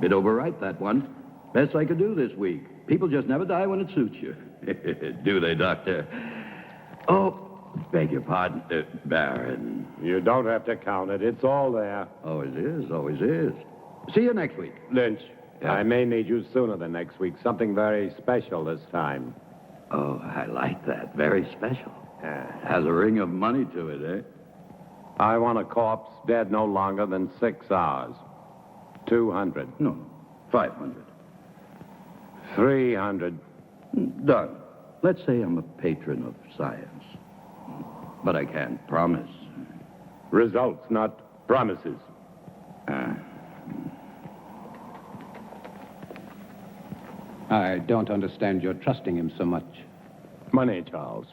Bit overripe, that one. Best I could do this week. People just never die when it suits you. Do they, Doctor? Oh, beg your pardon, Baron. You don't have to count it. It's all there. Always is, always is. See you next week. Lynch, Yeah. I may need you sooner than next week. Something very special this time. Oh, I like that. Very special. Has a ring of money to it, eh? I want a corpse dead no longer than 6 hours. 200. No, 500. 300. Done. Let's say I'm a patron of science. But I can't promise. Results, not promises. I don't understand your trusting him so much. Money, Charles,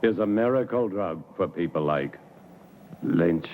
is a miracle drug for people like Lynch.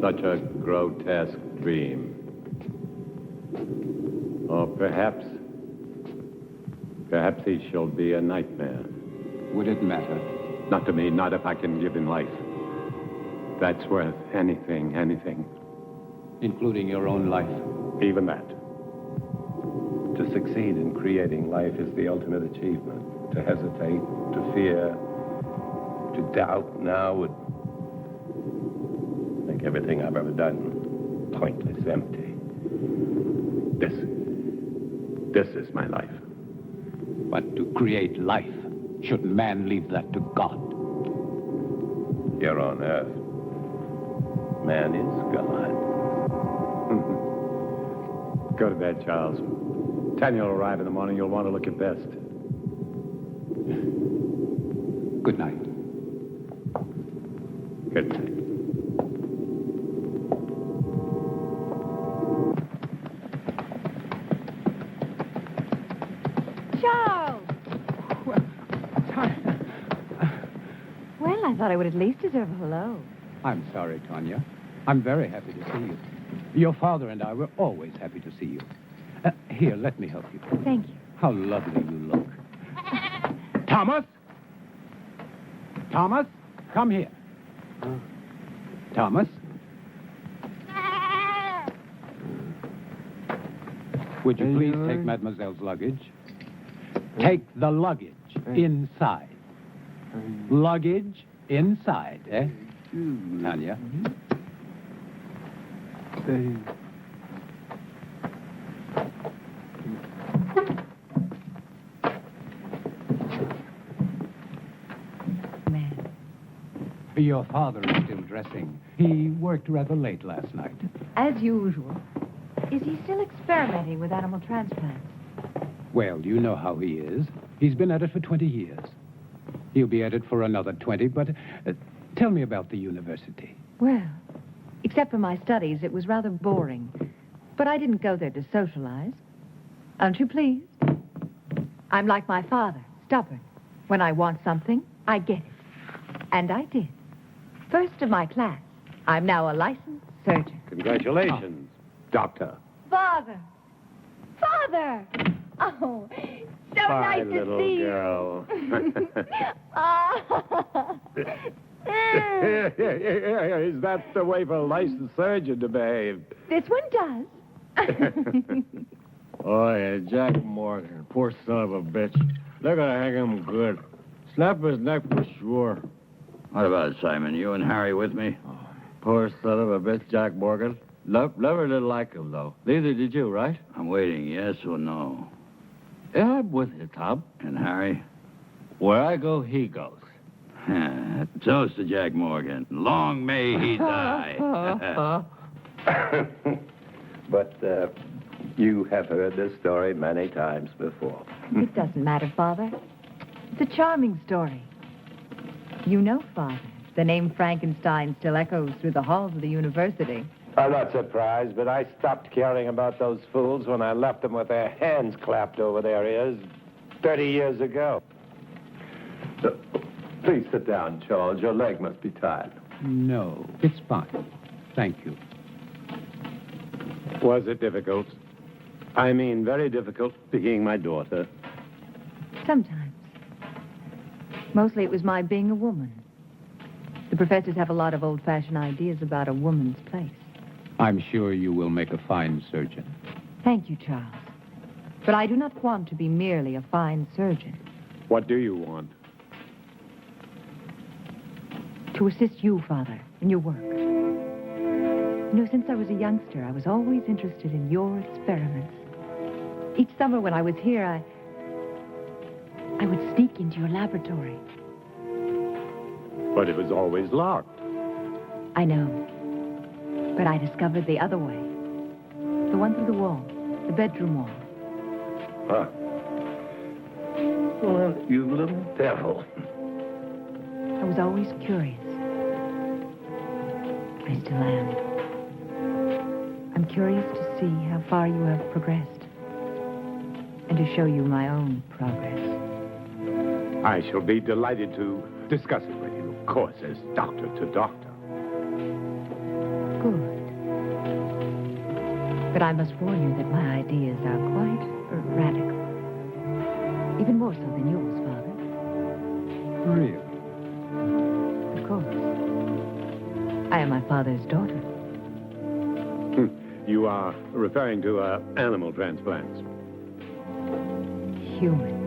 Such a grotesque dream. Or perhaps he shall be a nightmare. Would it matter? Not to me, not if I can give him life. That's worth anything. Including your own life? Even that. To succeed in creating life is the ultimate achievement. To hesitate, to fear, to doubt now would make everything I've ever done pointless, empty. This is my life. But to create life, shouldn't man leave that to God? Here on Earth, man is God. Go to bed, Charles. 10 you'll arrive in the morning. You'll want to look your best. Good night. Good night. Charles! Well, I thought I would at least deserve a hello. I'm sorry, Tanya. I'm very happy to see you. Your father and I were always happy to see you. Here, let me help you. Thank you. How lovely you look. Thomas? Thomas, come here. Thomas? Would you please take Mademoiselle's luggage? Take the luggage inside. Luggage inside, eh? Tanya? Your father is still dressing. He worked rather late last night. As usual. Is he still experimenting with animal transplants? Well, you know how he is. He's been at it for 20 years. He'll be at it for another 20, but tell me about the university. Well, except for my studies, it was rather boring. But I didn't go there to socialize. Aren't you pleased? I'm like my father, stubborn. When I want something, I get it. And I did. First of my class. I'm now a licensed surgeon. Congratulations, Doctor. Father! Father! Oh, so Bye, nice to little see girl. you. Is that the way for a licensed surgeon to behave? This one does. Oh, yeah, Jack Morgan. Poor son of a bitch. They're gonna hang him good. Snap his neck for sure. What about it, Simon? You and Harry with me? Poor son of a bitch, Jack Morgan. Never did like him, though. Neither did you, right? I'm waiting, yes or no? Yeah, I'm with you, Tom. And Harry? Where I go, he goes. Toast to Jack Morgan. Long may he die. But you have heard this story many times before. It doesn't matter, Father. It's a charming story. You know, Father, the name Frankenstein still echoes through the halls of the university. I'm not surprised, but I stopped caring about those fools when I left them with their hands clapped over their ears 30 years ago. Please sit down, Charles. Your leg must be tired. No, it's fine. Thank you. Was it difficult? I mean, very difficult being my daughter. Sometimes. Mostly it was my being a woman. The professors have a lot of old-fashioned ideas about a woman's place. I'm sure you will make a fine surgeon. Thank you, Charles. But I do not want to be merely a fine surgeon. What do you want? To assist you, Father, in your work. You know, since I was a youngster, I was always interested in your experiments. Each summer when I was here, I would sneak into your laboratory. But it was always locked. I know. But I discovered the other way. The one through the wall, the bedroom wall. Huh. Well, you little devil. I was always curious. I still am. I'm curious to see how far you have progressed. And to show you my own progress. I shall be delighted to discuss it with you, of course, as doctor to doctor. Good. But I must warn you that my ideas are quite radical. Even more so than yours, Father. Really? Of course. I am my father's daughter. You are referring to animal transplants. Human.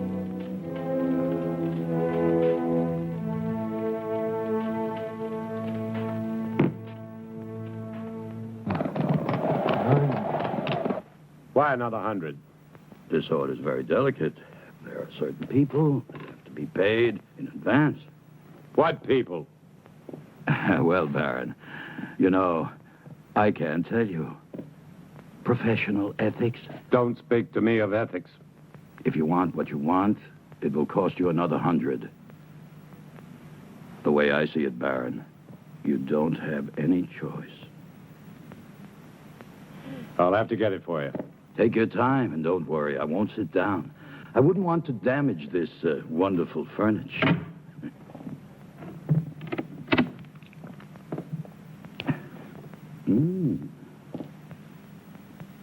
Why another 100? This order's very delicate. There are certain people that have to be paid in advance. What people? Well, Baron, you know, I can't tell you. Professional ethics. Don't speak to me of ethics. If you want what you want, it will cost you another 100. The way I see it, Baron, you don't have any choice. I'll have to get it for you. Take your time, and don't worry, I won't sit down. I wouldn't want to damage this wonderful furniture.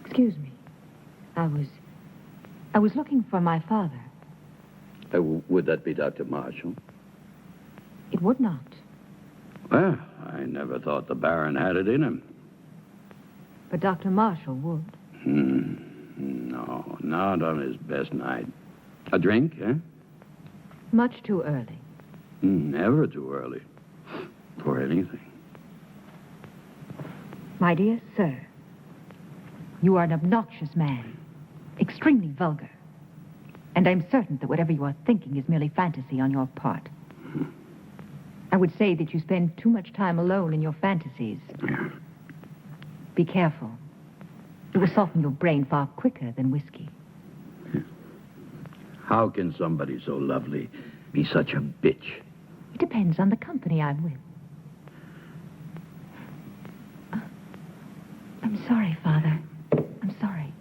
Excuse me. I was looking for my father. Would that be Dr. Marshall? It would not. Well, I never thought the Baron had it in him. But Dr. Marshall would. No, not on his best night. A drink, eh? Much too early. Never too early. For anything. My dear sir, you are an obnoxious man. Extremely vulgar. And I'm certain that whatever you are thinking is merely fantasy on your part. I would say that you spend too much time alone in your fantasies. Yeah. Be careful. It will soften your brain far quicker than whiskey. How can somebody so lovely be such a bitch? It depends on the company I'm with. I'm sorry, Father. I'm sorry.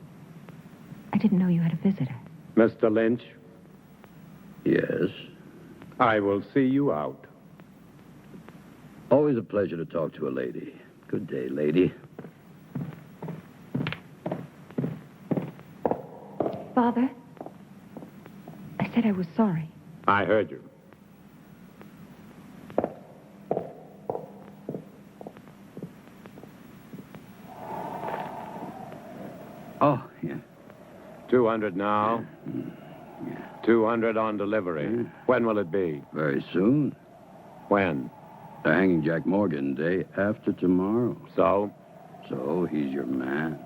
I didn't know you had a visitor. Mr. Lynch, Yes. I will see you out. Always a pleasure to talk to a lady. Good day, lady. Father, I said I was sorry. I heard you. Oh, yeah. 200 now. 200 on delivery. When will it be? Very soon. When? They're hanging Jack Morgan day after tomorrow. So? So he's your man.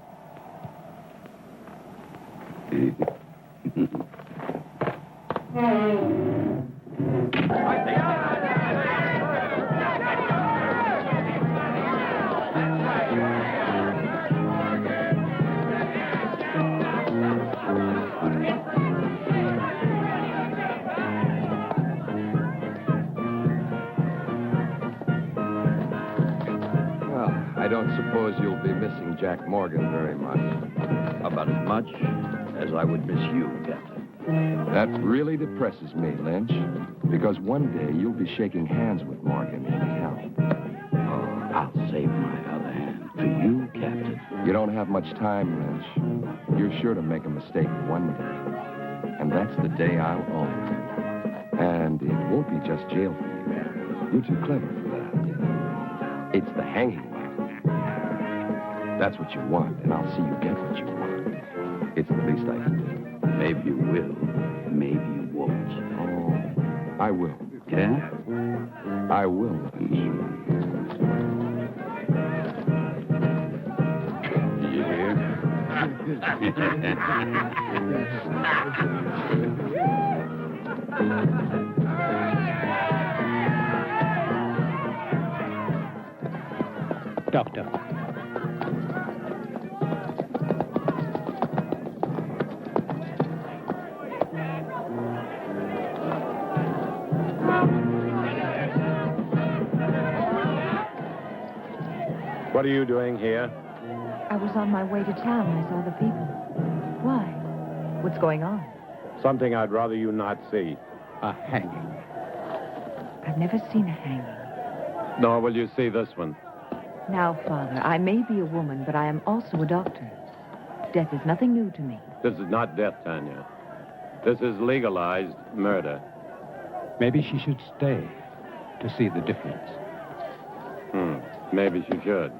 I don't suppose you'll be missing Jack Morgan very much. About as much as I would miss you, Captain. That really depresses me, Lynch, because one day you'll be shaking hands with Morgan in hell. Oh, I'll save my other hand for you, Captain. You don't have much time, Lynch. You're sure to make a mistake one day, and that's the day I'll own it. And it won't be just jail for you. You're too clever for that. It's the hanging. That's what you want, and I'll see you get what you want. It's the least I can do. Maybe you will, maybe you won't. Oh, I will. Yeah? I will. You hear? Doctor. What are you doing here? I was on my way to town. I saw the people. Why? What's going on? Something I'd rather you not see. A hanging. I've never seen a hanging. Nor will you see this one. Now, Father, I may be a woman, but I am also a doctor. Death is nothing new to me. This is not death, Tanya. This is legalized murder. Maybe she should stay to see the difference. Maybe she should.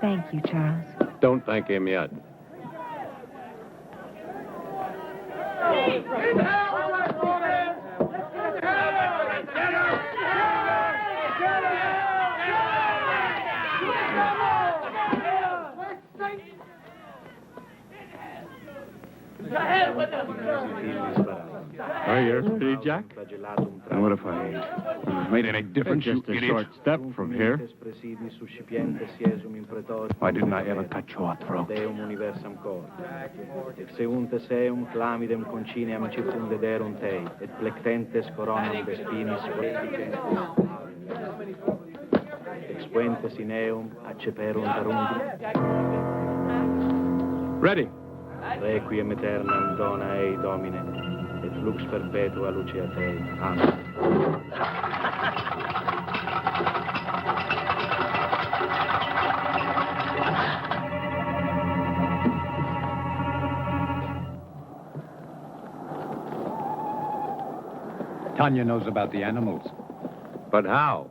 Thank you, Charles. Don't thank him yet. Are you pretty, Jack? And what if I made any difference, you Just a idiot? short step from here. Why didn't I ever cut your throat? Exeunte seum clamidem conciniam circundederum tei, et plectentes coronam vespinis expuentes in eum acceperunt arundi. Ready. Requiem aeternam dona ei, Domine, et lux perpetua lucea Tei. Amen. Tanya knows about the animals. But how?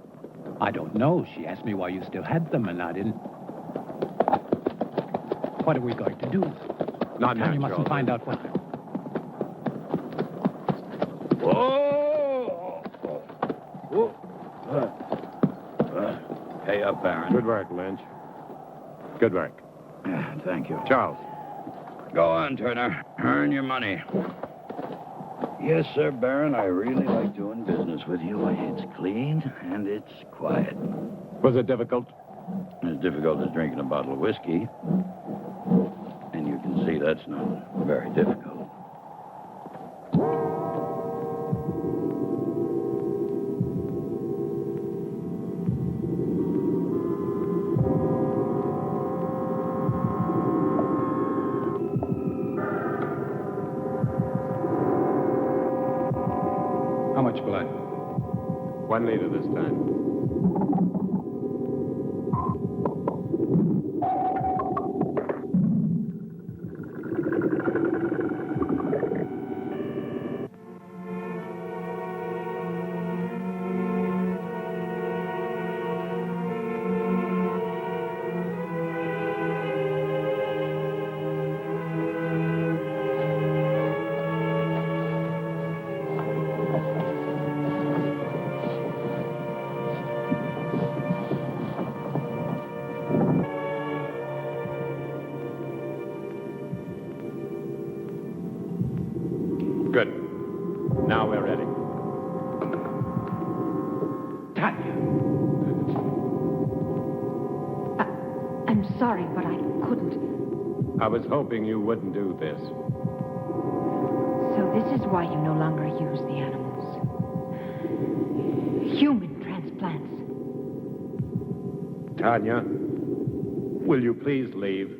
I don't know. She asked me why you still had them, and I didn't. What are we going to do? Not now, Tanya mustn't Charles. find out what... Whoa! Pay up, Baron. Good work, Lynch. Good work. Thank you. Charles. Go on, Turner. Earn your money. Yes, sir, Baron. I really like doing business with you. It's clean and it's quiet. Was it difficult? As difficult as drinking a bottle of whiskey. And you can see that's not very difficult. How much blood? 1 liter this time. Good. Now we're ready. Tanya. I'm sorry, but I couldn't. I was hoping you wouldn't do this. So this is why you no longer use the animals. Human transplants. Tanya, will you please leave?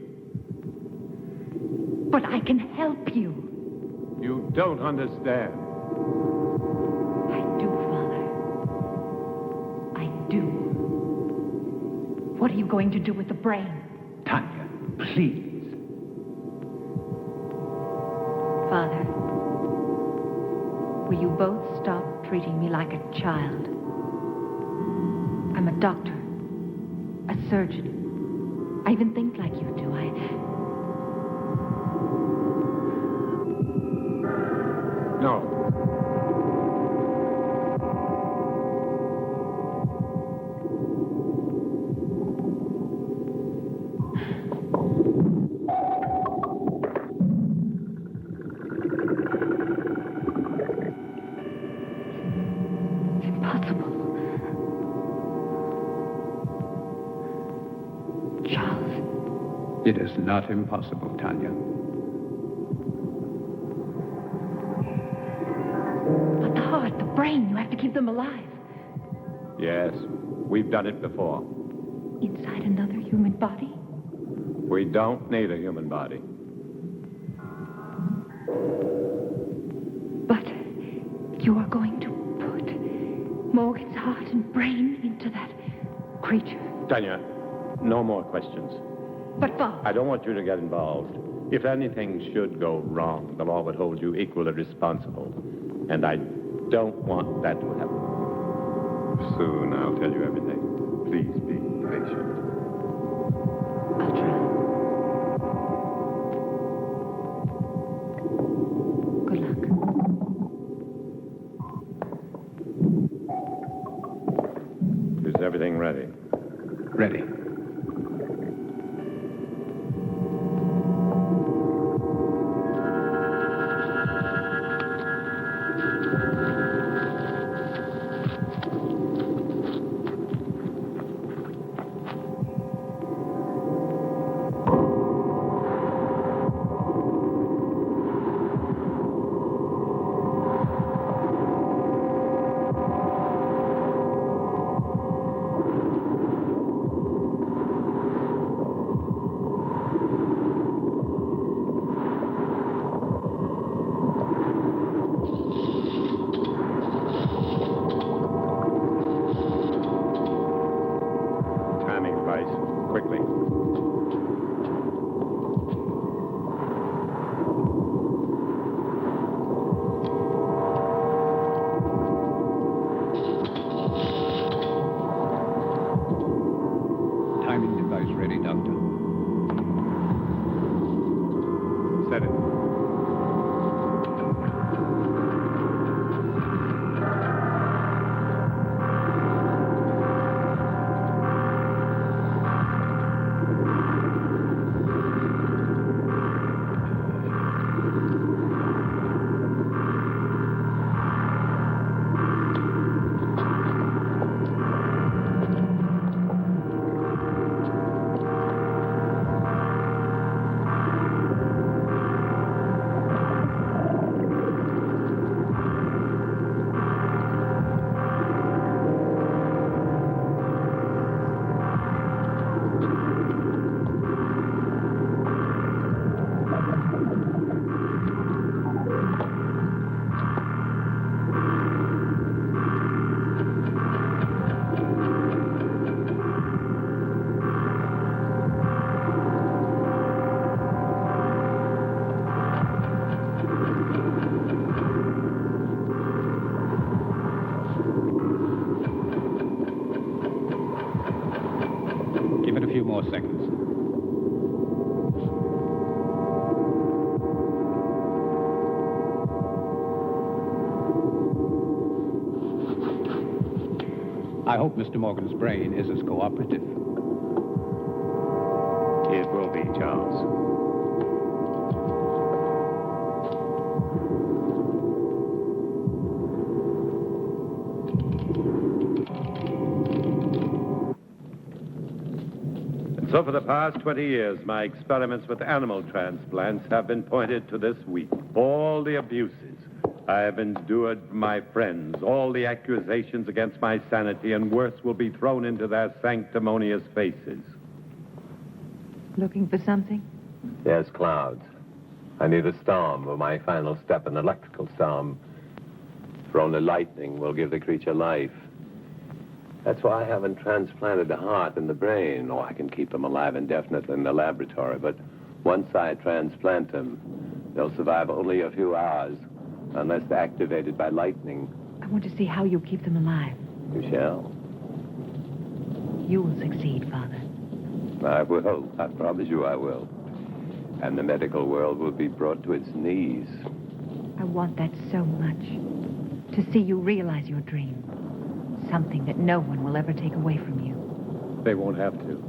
But I can help you. You don't understand. I do, Father. I do. What are you going to do with the brain? Tanya, please. Father, will you both stop treating me like a child? I'm a doctor, a surgeon. I even think like you do. No. Impossible. Charles. It is not impossible, Tanya. But the heart, the brain, you have to keep them alive. Yes, we've done it before. Inside another human body? We don't need a human body. But you are going to put Morgan's heart and brain into that creature. Tanya, no more questions. But Father... I don't want you to get involved. If anything should go wrong, the law would hold you equally responsible. And I don't want that to happen. Soon I'll tell you everything. Please be patient. I'll try. Good luck. Is everything ready? Ready. Quickly. Timing device ready, Doctor. Set it. Give it a few more seconds. I hope Mr. Morgan's brain is as cooperative. It will be, Charles. So for the past 20 years, my experiments with animal transplants have been pointed to this week. All the abuses I have endured from my friends, all the accusations against my sanity, and worse, will be thrown into their sanctimonious faces. Looking for something? Yes, clouds. I need a storm for my final step, an electrical storm. For only lightning will give the creature life. That's why I haven't transplanted the heart and the brain. Oh, I can keep them alive indefinitely in the laboratory, but once I transplant them, they'll survive only a few hours, unless they're activated by lightning. I want to see how you keep them alive. You shall. You will succeed, Father. I will. I promise you I will. And the medical world will be brought to its knees. I want that so much. To see you realize your dream. Something that no one will ever take away from you. They won't have to.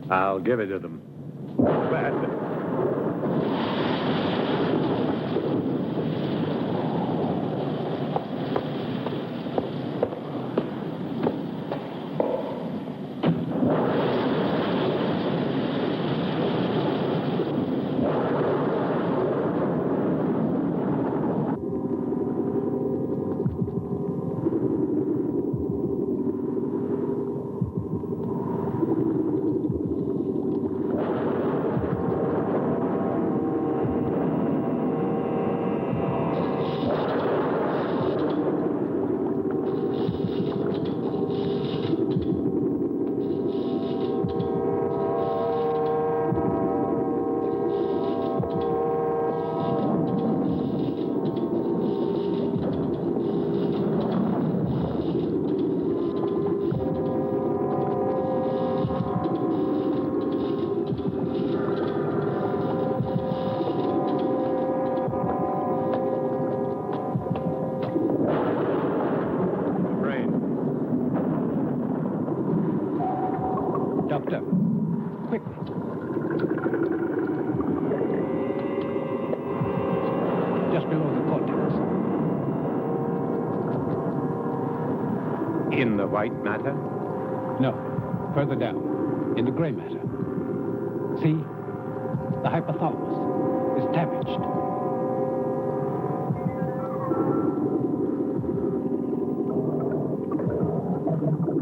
I'll give it to them. Doctor, quickly. Just below the cortex. In the white matter? No, further down, in the gray matter. See? The hypothalamus is damaged.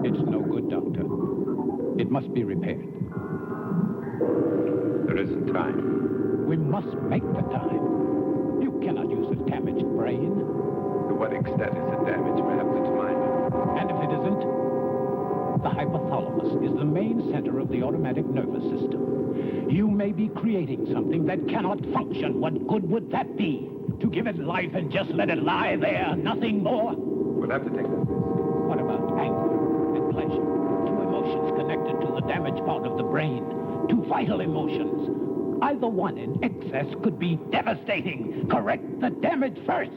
It's no good, Doctor. It must be repaired. There isn't time. We must make the time. You cannot use a damaged brain. To what extent is it damaged? Perhaps it's minor. And if it isn't, the hypothalamus is the main center of the automatic nervous system. You may be creating something that cannot function. What good would that be? To give it life and just let it lie there, nothing more? We'll have to take that risk. What about anger and pleasure? Two emotions connected to the damaged part of the brain. Two vital emotions. Either one in excess could be devastating. Correct the damage first.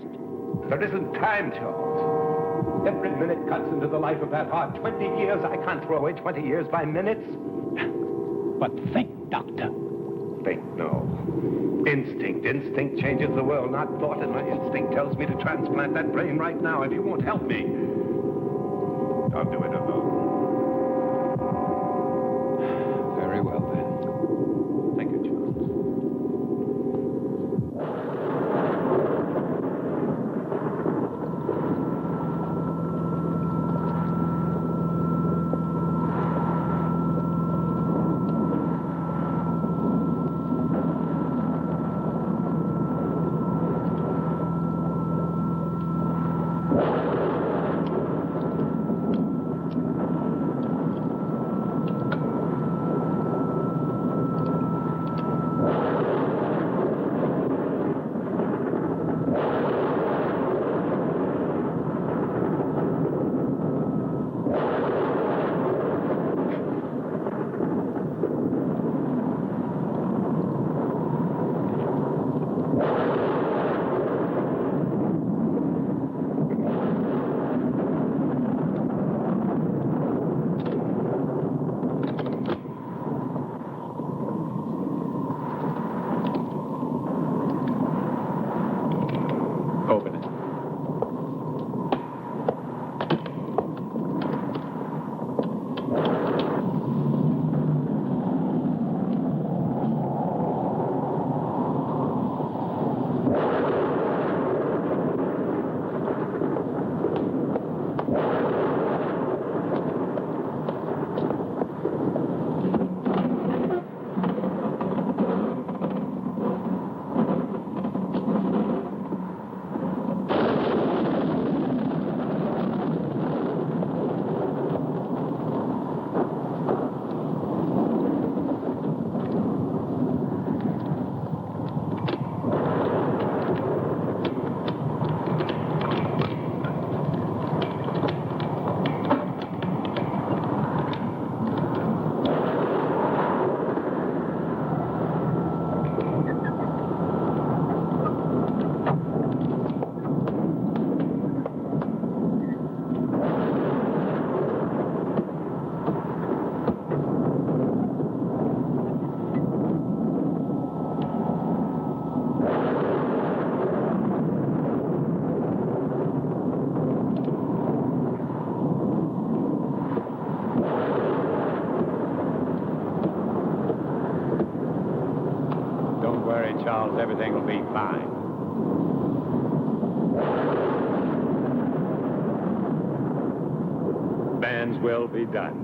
There isn't time, Charles. Every minute cuts into the life of that heart. 20 years. I can't throw away 20 years by minutes. But think, Doctor. Think, no. Instinct. Instinct changes the world, not thought. And my instinct tells me to transplant that brain right now. If you won't help me, I'll do it alone. Very well, then. Thank you, Charles. worry, Charles. Everything will be fine. Man's will be done.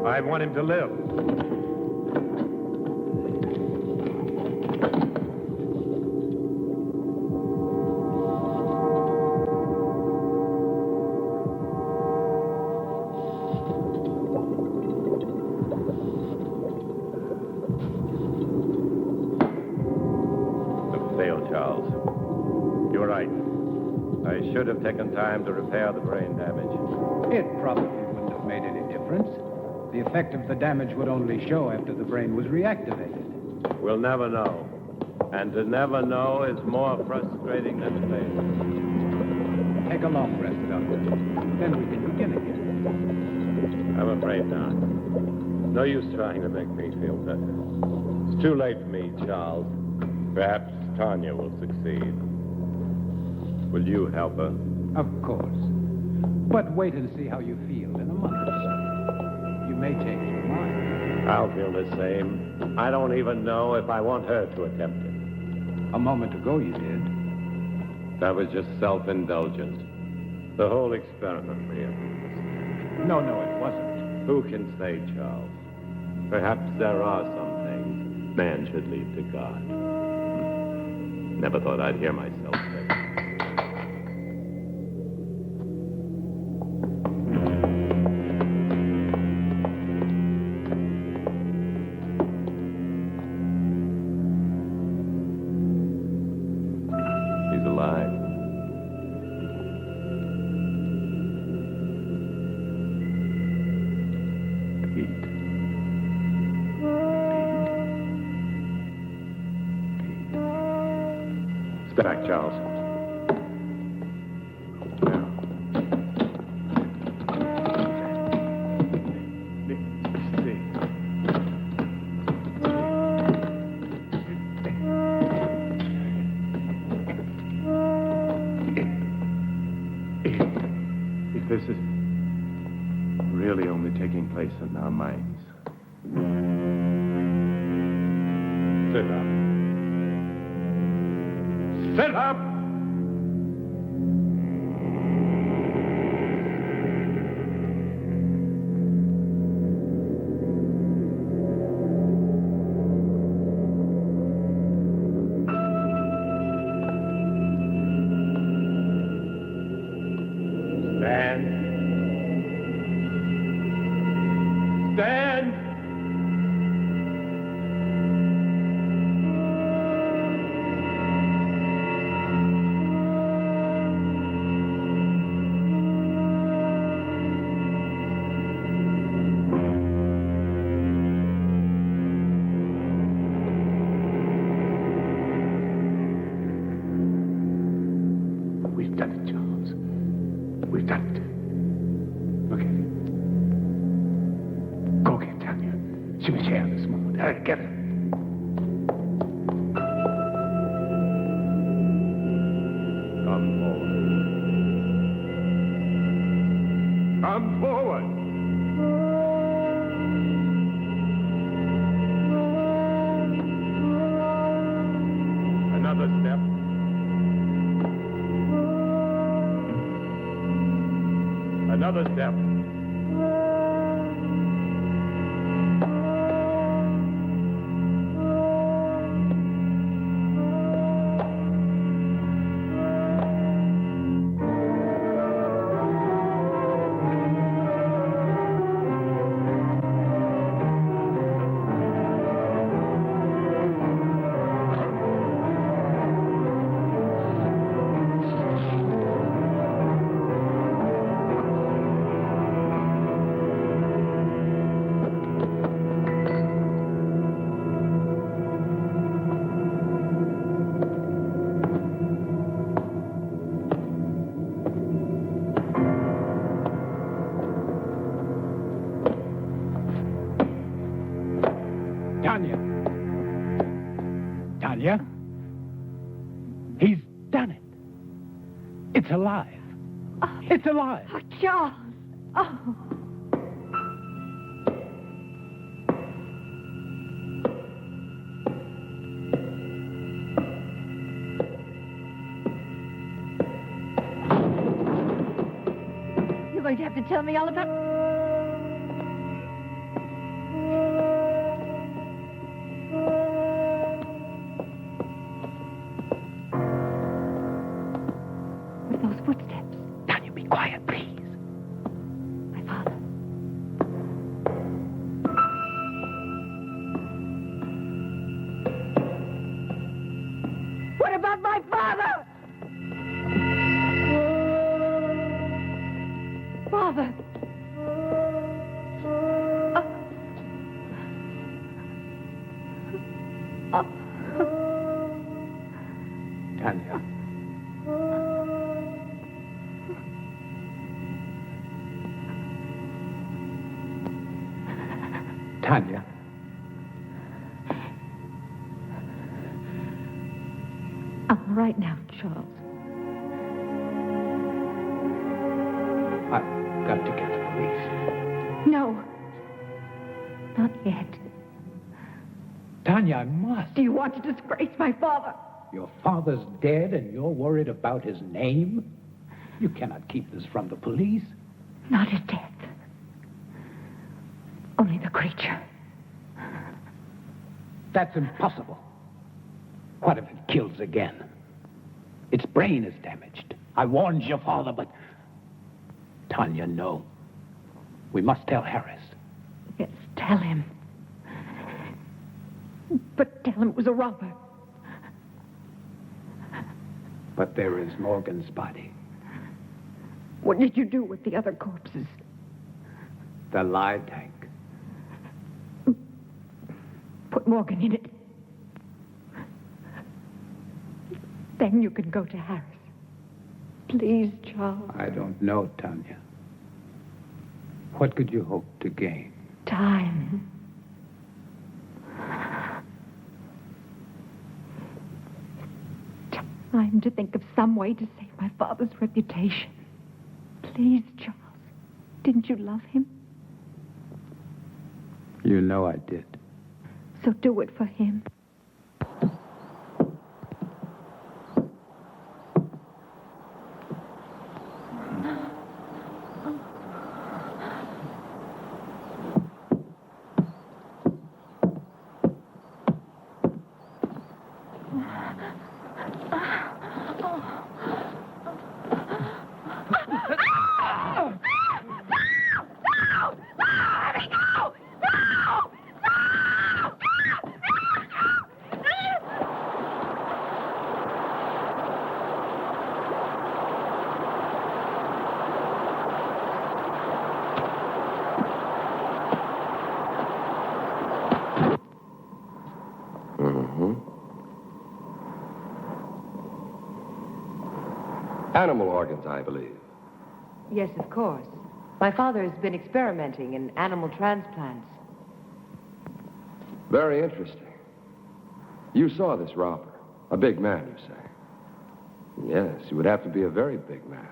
I want him to live. Failed, Charles. You're right. I should have taken time to repair the brain damage. It probably wouldn't have made any difference. The effect of the damage would only show after the brain was reactivated. We'll never know. And to never know is more frustrating than failure. Take a long rest, Doctor. Then we can begin again. I'm afraid not. No use trying to make me feel better. It's too late for me, Charles. Perhaps Tanya will succeed. Will you help her? Of course. But wait and see how you feel in a month or so. You may change your mind. I'll feel the same. I don't even know if I want her to attempt it. A moment ago you did. That was just self-indulgence. The whole experiment, really. No, it wasn't. Who can say, Charles? Perhaps there are some things man should leave to God. Never thought I'd hear myself say it. He's alive. Step back, Charles. If this is really only taking place in our minds. Sit up. Sit up! Stand. Stand! done it, Charles. We've done it. Okay. Go get Tanya. She was here this morning. Hurry, get her. Come forward. Come forward. Another step. Another step. Tanya? He's done it. It's alive. Oh. It's alive. Oh, Charles. Oh. You're going to have to tell me all about... Those footsteps. Tanya, be quiet, please. My father. What about my father? Father. Tanya. Tanya. I'm all right now, Charles. I've got to get the police. No. Not yet. Tanya, I must. Do you want to disgrace my father? Your father's dead and you're worried about his name? You cannot keep this from the police. Not his death. Only the creature. That's impossible. What if it kills again? Its brain is damaged. I warned your father, but... Tanya, no. We must tell Harris. Yes, tell him. But tell him it was a robber. But there is Morgan's body. What did you do with the other corpses? The lie tank. Put Morgan in it. Then you can go to Harris. Please, Charles. I don't know, Tanya. What could you hope to gain? Time. Time to think of some way to save my father's reputation. Please, Charles. Didn't you love him? You know I did. So do it for him. Animal organs, I believe. Yes, of course. My father has been experimenting in animal transplants. Very interesting. You saw this robber. A big man, you say? Yes, he would have to be a very big man.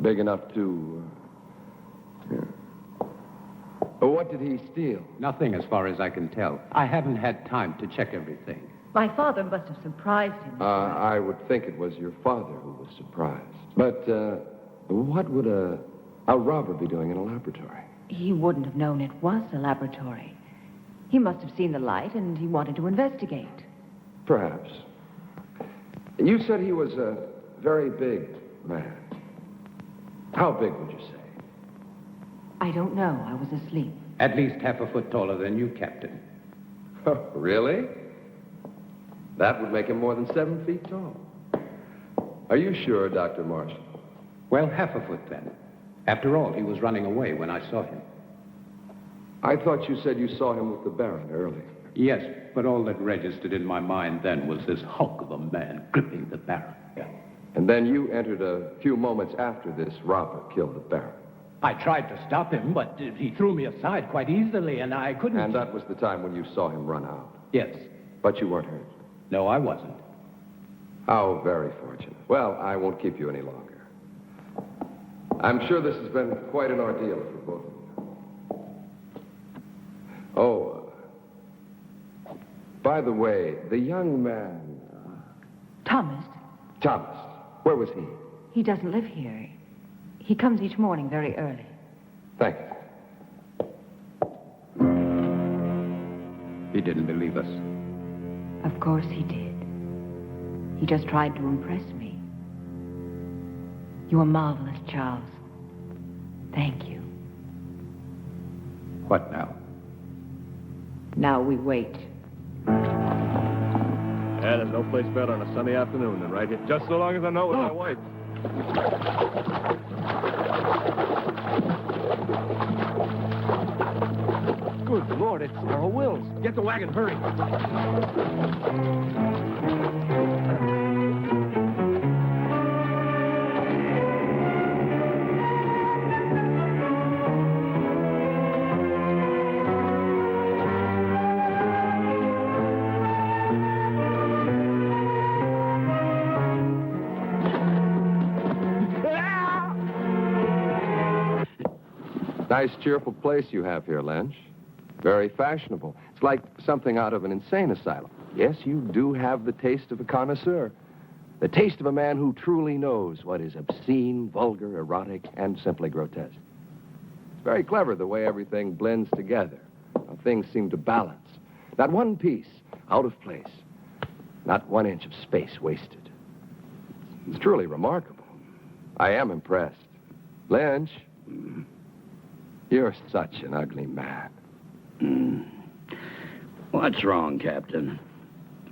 Big enough to... What did he steal? Nothing as far as I can tell. I haven't had time to check everything. My father must have surprised him. I would think it was your father who was surprised. But what would a robber be doing in a laboratory? He wouldn't have known it was a laboratory. He must have seen the light and he wanted to investigate. Perhaps. You said he was a very big man. How big would you say? I don't know. I was asleep. At least half a foot taller than you, Captain. Oh, really? That would make him more than 7 feet tall. Are you sure, Dr. Marshall? Well, half a foot then. After all, he was running away when I saw him. I thought you said you saw him with the Baron earlier. Yes, but all that registered in my mind then was this hulk of a man gripping the Baron. And then you entered a few moments after this robber killed the Baron. I tried to stop him, but he threw me aside quite easily, and I couldn't... And that was the time when you saw him run out. Yes. But you weren't hurt. No, I wasn't. How very fortunate. Well, I won't keep you any longer. I'm sure this has been quite an ordeal for both of you. Oh, by the way, the young man... Thomas. Thomas. Where was he? He doesn't live here. He comes each morning very early. Thank you. He didn't believe us. Of course he did. He just tried to impress me. You were marvelous, Charles. Thank you. What now? Now we wait. Yeah, there's no place better on a sunny afternoon than right here. Just so long as I know with my wife. Good Lord, it's Earl Wills. Get the wagon, hurry. Nice, cheerful place you have here, Lynch. Very fashionable. It's like something out of an insane asylum. Yes, you do have the taste of a connoisseur. The taste of a man who truly knows what is obscene, vulgar, erotic, and simply grotesque. It's very clever the way everything blends together. How things seem to balance. Not one piece out of place. Not 1 inch of space wasted. It's truly remarkable. I am impressed. Lynch, you're such an ugly man. What's wrong, Captain?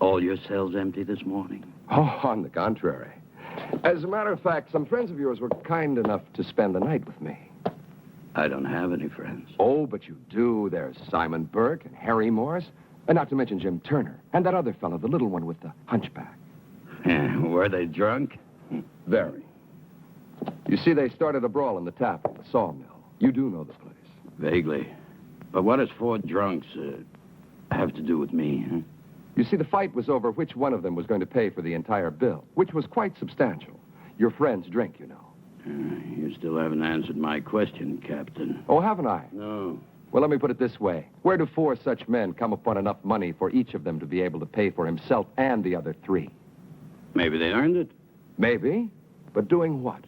All your cells empty this morning? Oh, on the contrary. As a matter of fact, some friends of yours were kind enough to spend the night with me. I don't have any friends. Oh, but you do. There's Simon Burke and Harry Morris, and not to mention Jim Turner, and that other fellow, the little one with the hunchback. Were they drunk? Very. You see, they started a brawl in the tap at the sawmill. You do know the place. Vaguely. But what does 4 drunks have to do with me, huh? You see, the fight was over which one of them was going to pay for the entire bill, which was quite substantial. Your friend's drink, you know. You still haven't answered my question, Captain. Oh, haven't I? No. Well, let me put it this way. Where do 4 such men come upon enough money for each of them to be able to pay for himself and the other 3? Maybe they earned it. Maybe. But doing what?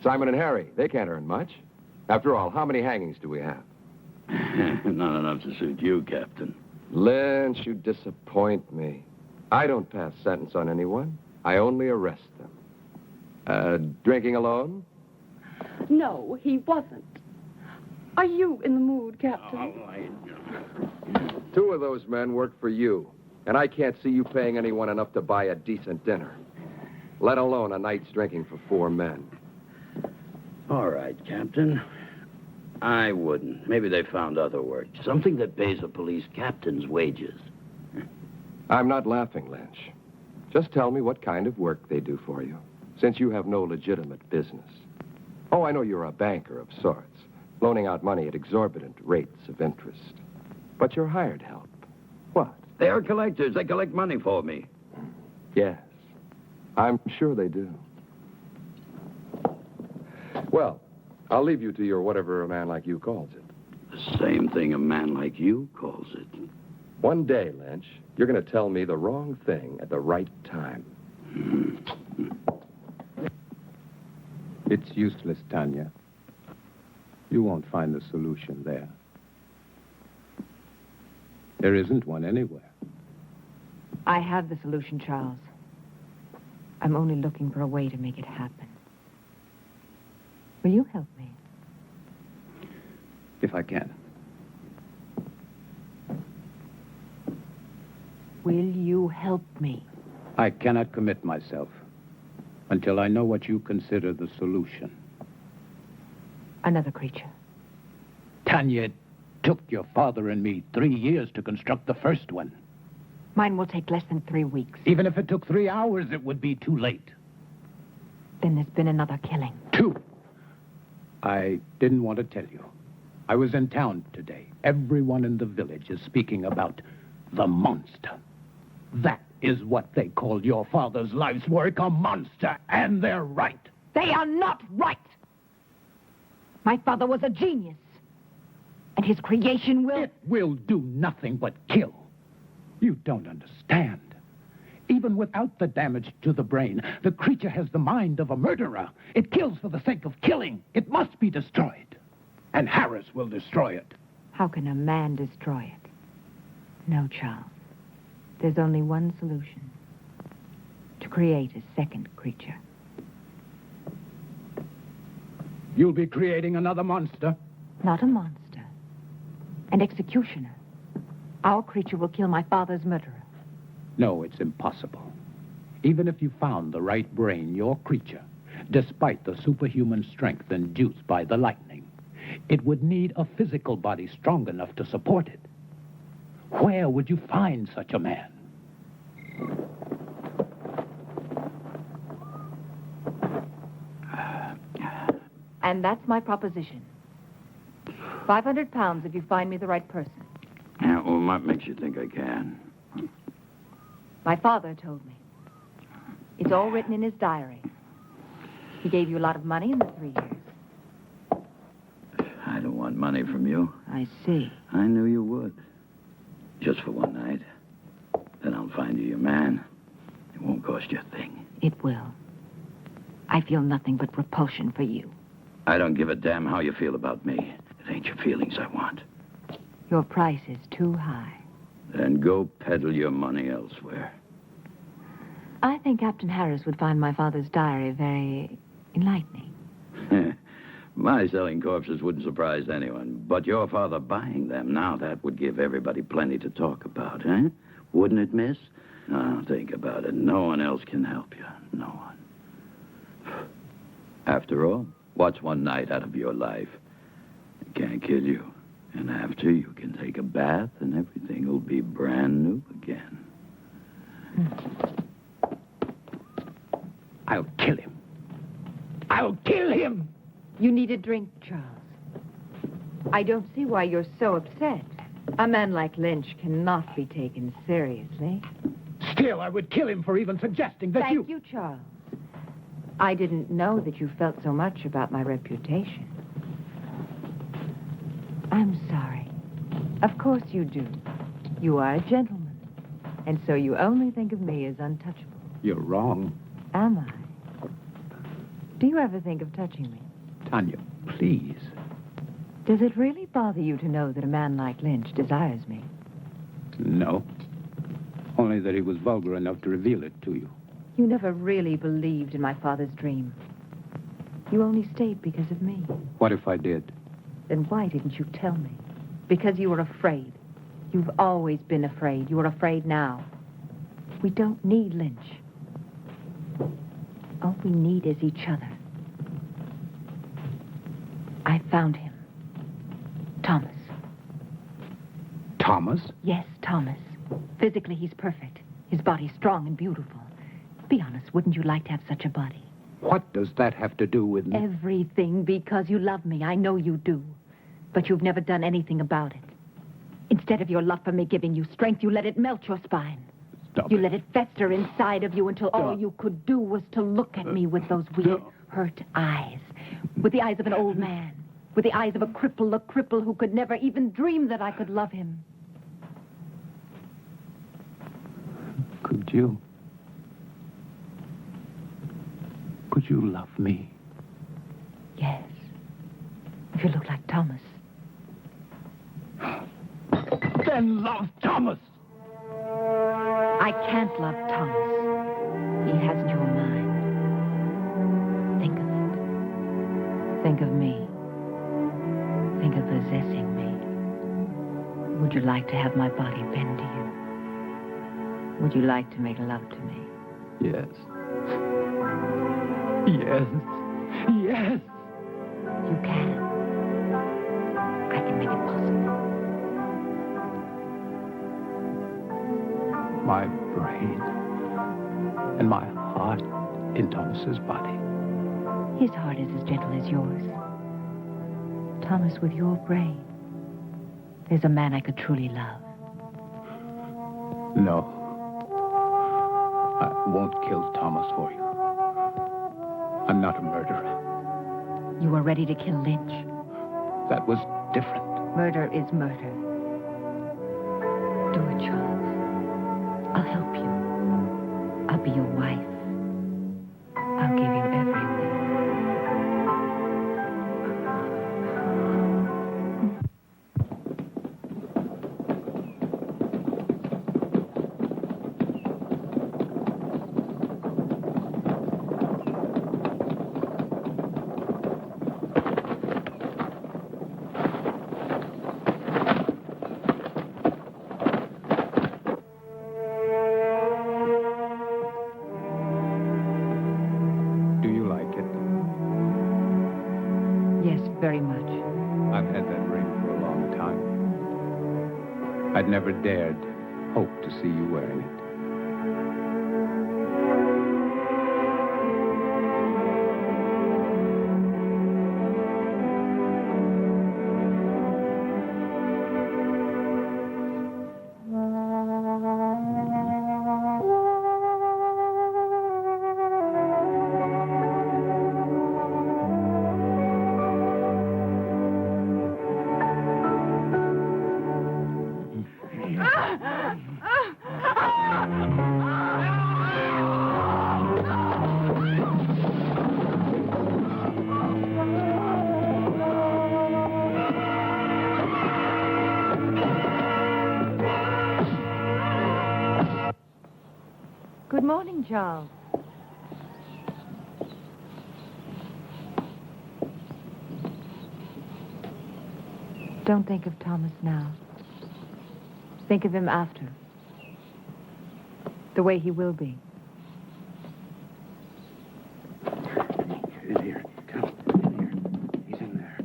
Simon and Harry, they can't earn much. After all, how many hangings do we have? Not enough to suit you, Captain. Lynch, you disappoint me. I don't pass sentence on anyone. I only arrest them. Drinking alone? No, he wasn't. Are you in the mood, Captain? 2 of those men work for you, and I can't see you paying anyone enough to buy a decent dinner, let alone a night's drinking for 4 men. All right, Captain. I wouldn't. Maybe they found other work. Something that pays a police captain's wages. I'm not laughing, Lynch. Just tell me what kind of work they do for you, since you have no legitimate business. Oh, I know you're a banker of sorts, loaning out money at exorbitant rates of interest. But you're hired help. What? They are collectors. They collect money for me. Yes, I'm sure they do. Well, I'll leave you to your whatever a man like you calls it. The same thing a man like you calls it. One day, Lynch, you're going to tell me the wrong thing at the right time. It's useless, Tanya. You won't find the solution there. There isn't one anywhere. I have the solution, Charles. I'm only looking for a way to make it happen. Will you help me? If I can. Will you help me? I cannot commit myself until I know what you consider the solution. Another creature. Tanya, it took your father and me 3 years to construct the first one. Mine will take less than 3 weeks. Even if it took 3 hours, it would be too late. Then there's been another killing. 2. I didn't want to tell you. I was in town today. Everyone in the village is speaking about the monster. That is what they called your father's life's work, a monster, and they're right. They are not right! My father was a genius. And his creation will... It will do nothing but kill. You don't understand. Even without the damage to the brain, the creature has the mind of a murderer. It kills for the sake of killing. It must be destroyed. And Harris will destroy it. How can a man destroy it? No, Charles. There's only one solution. To create a second creature. You'll be creating another monster? Not a monster. An executioner. Our creature will kill my father's murderer. No, it's impossible. Even if you found the right brain, your creature, despite the superhuman strength induced by the lightning, it would need a physical body strong enough to support it. Where would you find such a man? And that's my proposition. 500 pounds if you find me the right person. Yeah, well, what makes you think I can? My father told me. It's all written in his diary. He gave you a lot of money in the 3 years. I don't want money from you. I see. I knew you would. Just for one night. Then I'll find you your man. It won't cost you a thing. It will. I feel nothing but repulsion for you. I don't give a damn how you feel about me. It ain't your feelings I want. Your price is too high. Then go peddle your money elsewhere. I think Captain Harris would find my father's diary very enlightening. My selling corpses wouldn't surprise anyone. But your father buying them, now that would give everybody plenty to talk about, eh? Wouldn't it, miss? Now, think about it. No one else can help you. No one. After all, what's one night out of your life? It can't kill you. And after, you can take a bath and everything will be brand new again. I'll kill him. I'll kill him! You need a drink, Charles. I don't see why you're so upset. A man like Lynch cannot be taken seriously. Still, I would kill him for even suggesting that Thank you, Charles. I didn't know that you felt so much about my reputation. I'm sorry. Of course you do. You are a gentleman. And so you only think of me as untouchable. You're wrong. Am I? Do you ever think of touching me? Tanya, please. Does it really bother you to know that a man like Lynch desires me? No. Only that he was vulgar enough to reveal it to you. You never really believed in my father's dream. You only stayed because of me. What if I did? Then why didn't you tell me? Because you were afraid. You've always been afraid. You're afraid now. We don't need Lynch. All we need is each other. I found him. Thomas. Thomas? Yes, Thomas. Physically, he's perfect. His body's strong and beautiful. Be honest, wouldn't you like to have such a body? What does that have to do with me? Everything, because you love me. I know you do. But you've never done anything about it. Instead of your love for me giving you strength, you let it melt your spine. You let it fester inside of you until all you could do was to look at me with those weird, hurt eyes. With the eyes of an old man. With the eyes of a cripple who could never even dream that I could love him. Could you? Could you love me? Yes. If you look like Thomas. Then love Thomas! I can't love Thomas. He hasn't your mind. Think of it. Think of me. Think of possessing me. Would you like to have my body bend to you? Would you like to make love to me? Yes. Yes. Yes. You can. I can make it possible. My brain and my heart in Thomas's body. His heart is as gentle as yours. Thomas, with your brain, there's a man I could truly love. No. I won't kill Thomas for you. I'm not a murderer. You were ready to kill Lynch. That was different. Murder is murder. Do it, Charles. I'll help you. I'll be your wife. I'll give you everything. Very much. I've had that ring for a long time. I'd never dared hope to see you wearing it. Good morning, Charles. Don't think of Thomas now. Think of him after. The way he will be. In here. Come. In here. He's in there.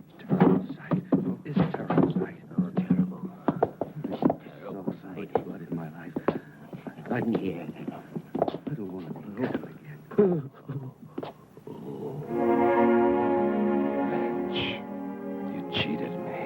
It's a terrible sight. Oh, it's a terrible sight. Oh, terrible. It's a terrible sight. Blood in my life. I'm here. I don't want to be cut again. Lynch, you cheated me.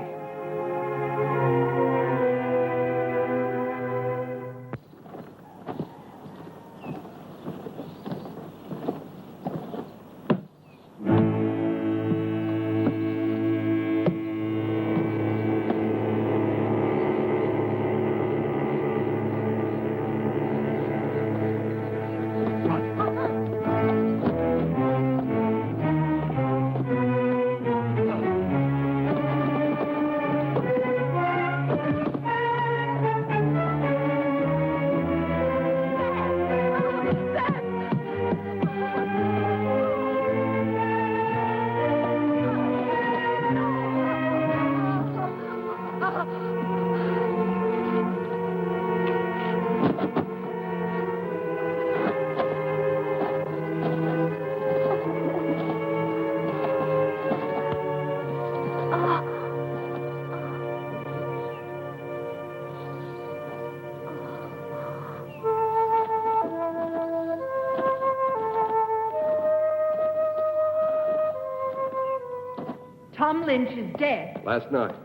Tom Lynch is dead. Last night.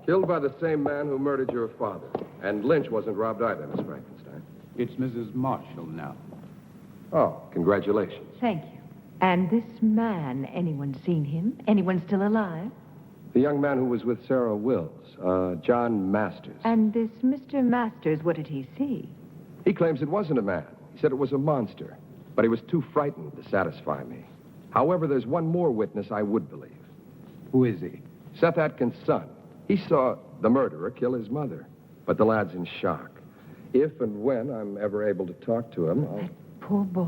Killed by the same man who murdered your father. And Lynch wasn't robbed either, Miss Frankenstein. It's Mrs. Marshall now. Oh, congratulations. Thank you. And this man, anyone seen him? Anyone still alive? The young man who was with Sarah Wills, John Masters. And this Mr. Masters, what did he see? He claims it wasn't a man. He said it was a monster. But he was too frightened to satisfy me. However, there's one more witness I would believe. Who is he? Seth Atkins' son. He saw the murderer kill his mother. But the lad's in shock. If and when I'm ever able to talk to him, I'll... That poor boy.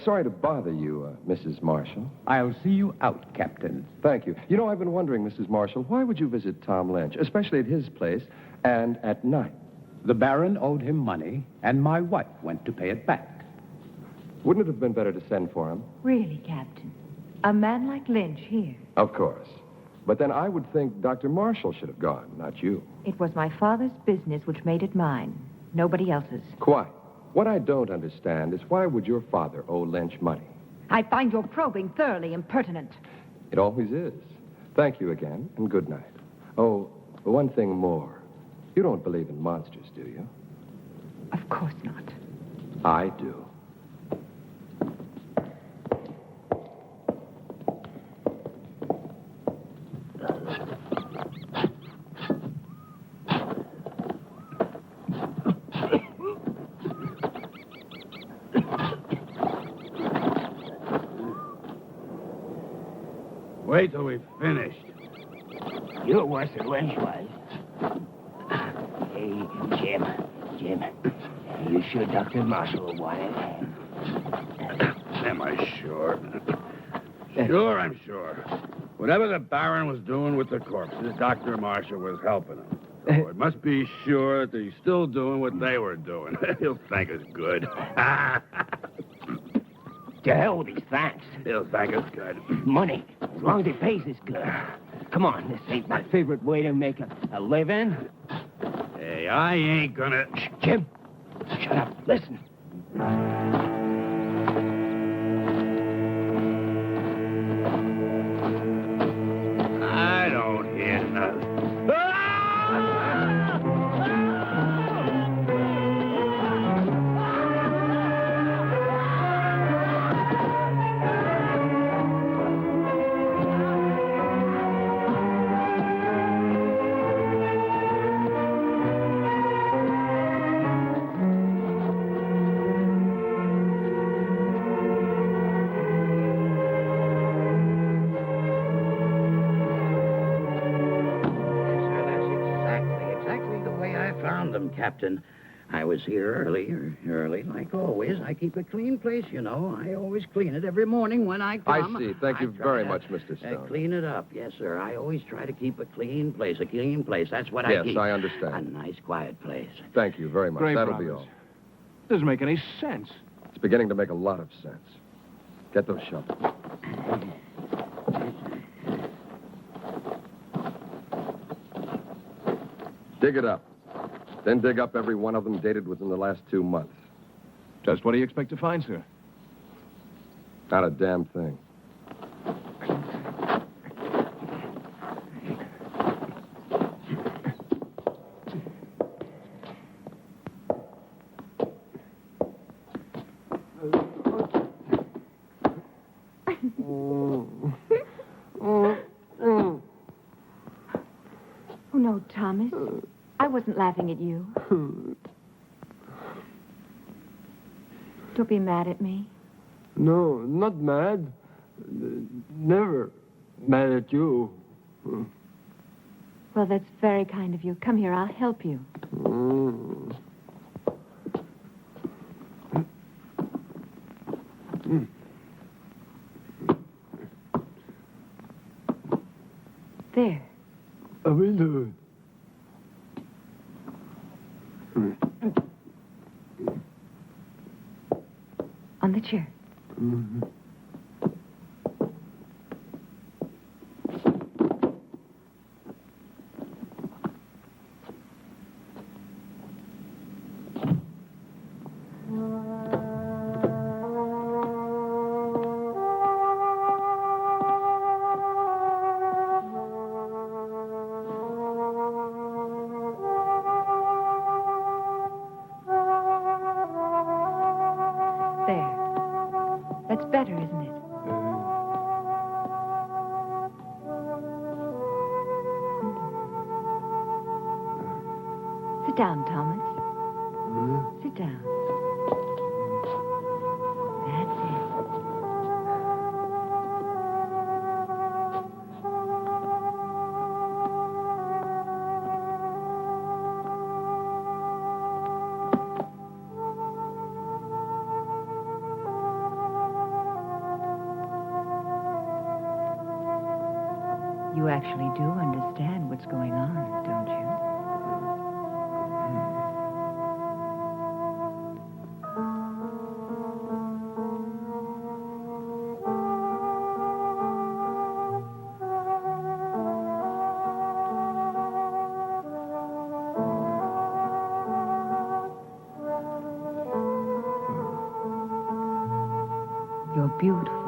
Sorry to bother you, Mrs. Marshall. I'll see you out, Captain. Thank you. You know, I've been wondering, Mrs. Marshall, why would you visit Tom Lynch, especially at his place, and at night? The Baron owed him money, and my wife went to pay it back. Wouldn't it have been better to send for him? Really, Captain? A man like Lynch here? Of course. But then I would think Dr. Marshall should have gone, not you. It was my father's business which made it mine. Nobody else's. Quite. What I don't understand is why would your father owe Lynch money? I find your probing thoroughly impertinent. It always is. Thank you again, and good night. Oh, one thing more. You don't believe in monsters, do you? Of course not. I do. Wait till we've finished. You're worse than Lynch was. Hey, Jim. You sure Dr. Marshall will want it? Am I sure? Sure, I'm sure. Whatever the Baron was doing with the corpses, Dr. Marshall was helping him. So it must be sure that he's still doing what they were doing. He'll thank us good. To hell with these thanks. He'll thank us good. Money, as long as he pays us good. Come on, this ain't my favorite way to make a living. Hey, I ain't gonna... Shh, Jim, shut up. Listen. I don't hear nothing. Captain. I was here early, like always. I keep a clean place, you know. I always clean it every morning when I come. I see. Thank you very much, Mr. Stone. Clean it up, yes, sir. I always try to keep a clean place. That's what I keep. Yes, I understand. A nice, quiet place. Thank you very much. Great That'll promise. be all. Doesn't make any sense. It's beginning to make a lot of sense. Get those shovels. Dig it up. Then dig up every one of them dated within the last 2 months. Just what do you expect to find, sir? Not a damn thing. Oh, no, Thomas. I wasn't laughing at you. Don't be mad at me. No, not mad. Never mad at you. Well, that's very kind of you. Come here, I'll help you. There. I will do it. On the chair. That's better, isn't it? Sit down, Thomas. Sit down. That's it. You actually do understand what's going on, don't you? You're beautiful.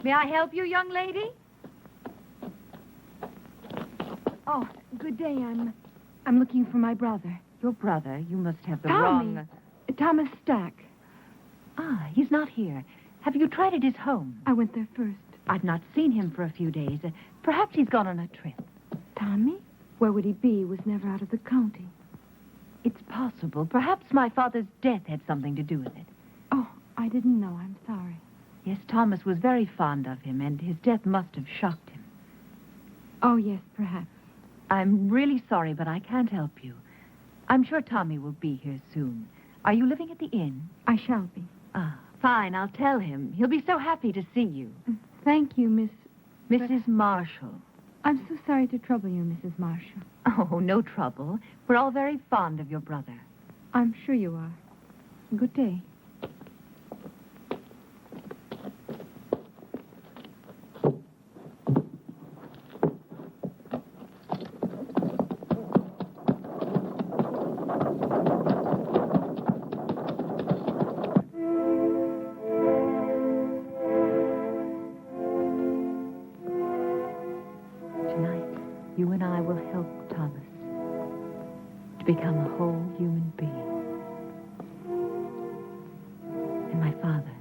May I help you, young lady? Oh, good day. I'm looking for my brother. Your brother? You must have the Tommy. wrong... Thomas Stack. Ah, he's not here. Have you tried at his home? I went there first. I've not seen him for a few days. Perhaps he's gone on a trip. Tommy? Where would he be? He was never out of the county. It's possible. Perhaps my father's death had something to do with it. Oh, I didn't know. I'm sorry. Yes, Thomas was very fond of him, and his death must have shocked him. Oh, yes, perhaps. I'm really sorry, but I can't help you. I'm sure Tommy will be here soon. Are you living at the inn? I shall be. Ah, fine. I'll tell him. He'll be so happy to see you. Thank you, Mrs. Marshall. I'm so sorry to trouble you, Mrs. Marshall. Oh, no trouble. We're all very fond of your brother. I'm sure you are. Good day. You and I will help Thomas to become a whole human being. And my father,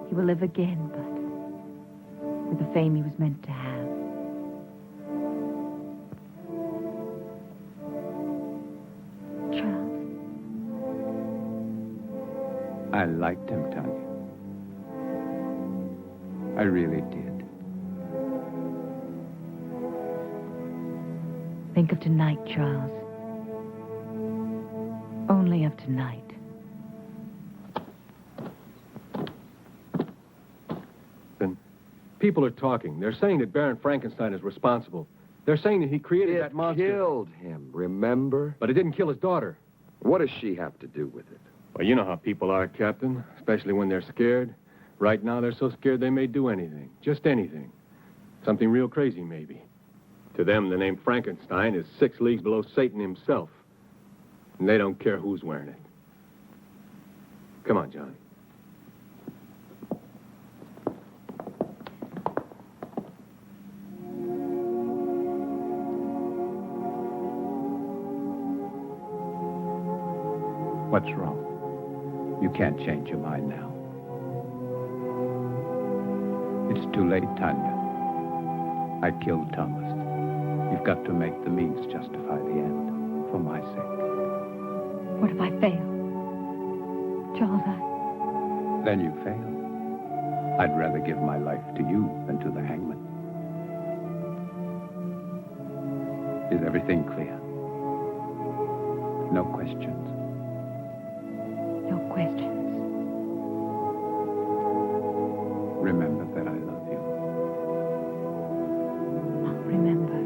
he will live again, but with the fame he was meant to have. Charles? I liked him, Tanya. I really did. Think of tonight, Charles. Only of tonight. People are talking. They're saying that Baron Frankenstein is responsible. They're saying that he created that monster. It killed him, remember? But it didn't kill his daughter. What does she have to do with it? Well, you know how people are, Captain, especially when they're scared. Right now, they're so scared they may do anything. Just anything. Something real crazy, maybe. To them, the name Frankenstein is 6 leagues below Satan himself. And they don't care who's wearing it. Come on, Johnny. What's wrong? You can't change your mind now. It's too late, Tanya. I killed Thomas. You've got to make the means justify the end, for my sake. What if I fail? Charles, Then you fail. I'd rather give my life to you than to the hangman. Is everything clear? No questions? No questions. Remember that I love you. I'll remember.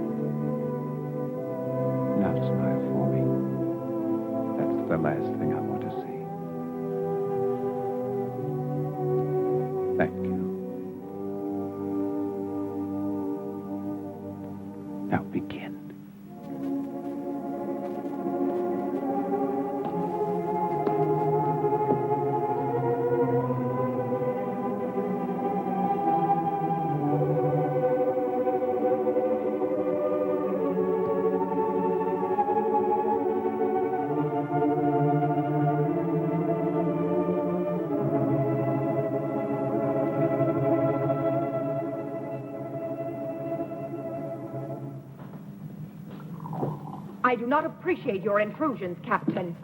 Now smile for me. That's the last thing I want to see. Thank you. Now begin. I do not appreciate your intrusions, Captain.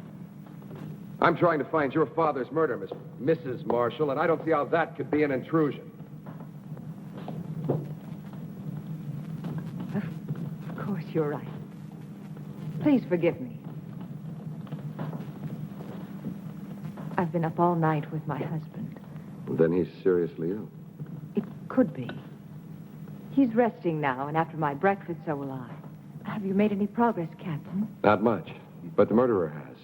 I'm trying to find your father's murder, Mrs. Marshall, and I don't see how that could be an intrusion. Of course, you're right. Please forgive me. I've been up all night with my husband. Then he's seriously ill. It could be. He's resting now, and after my breakfast, so will I. Have you made any progress, Captain? Not much, but the murderer has.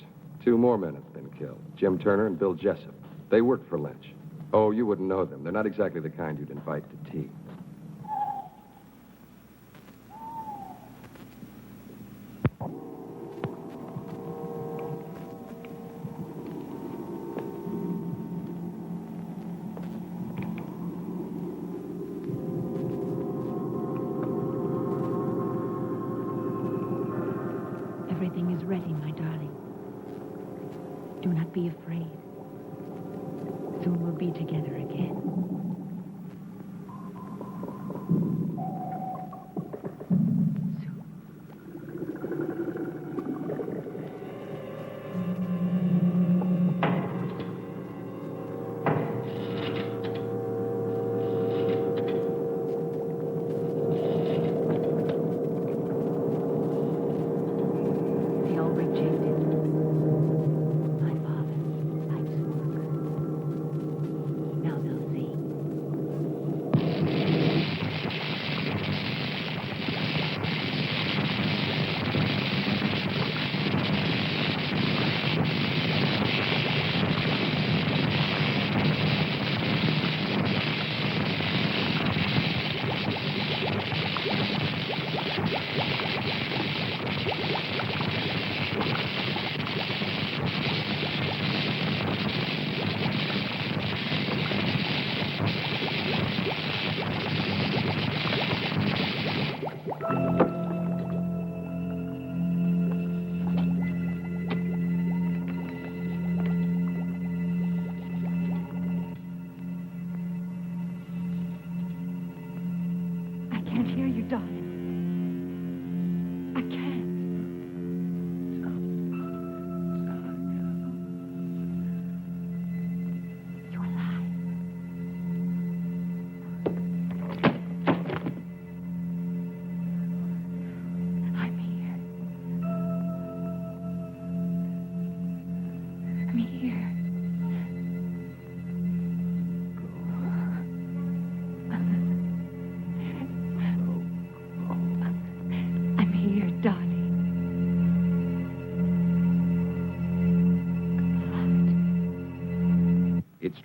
2 more men have been killed, Jim Turner and Bill Jessup. They worked for Lynch. Oh, you wouldn't know them. They're not exactly the kind you'd invite to tea. Everything is ready, my darling. Do not be afraid. Soon we'll be together again. They all rejected. My father likes work. Now they'll see. I can't hear you, darling. I can't. You're alive. I'm here.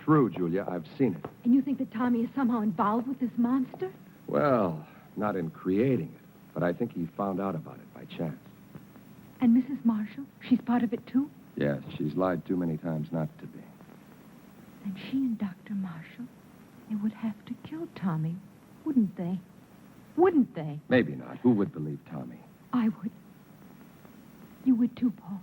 true, Julia. I've seen it. And you think that Tommy is somehow involved with this monster? Well, not in creating it, but I think he found out about it by chance. And Mrs. Marshall? She's part of it, too? Yes, she's lied too many times not to be. And she and Dr. Marshall, they would have to kill Tommy, wouldn't they? Wouldn't they? Maybe not. Who would believe Tommy? I would. You would, too, Paul.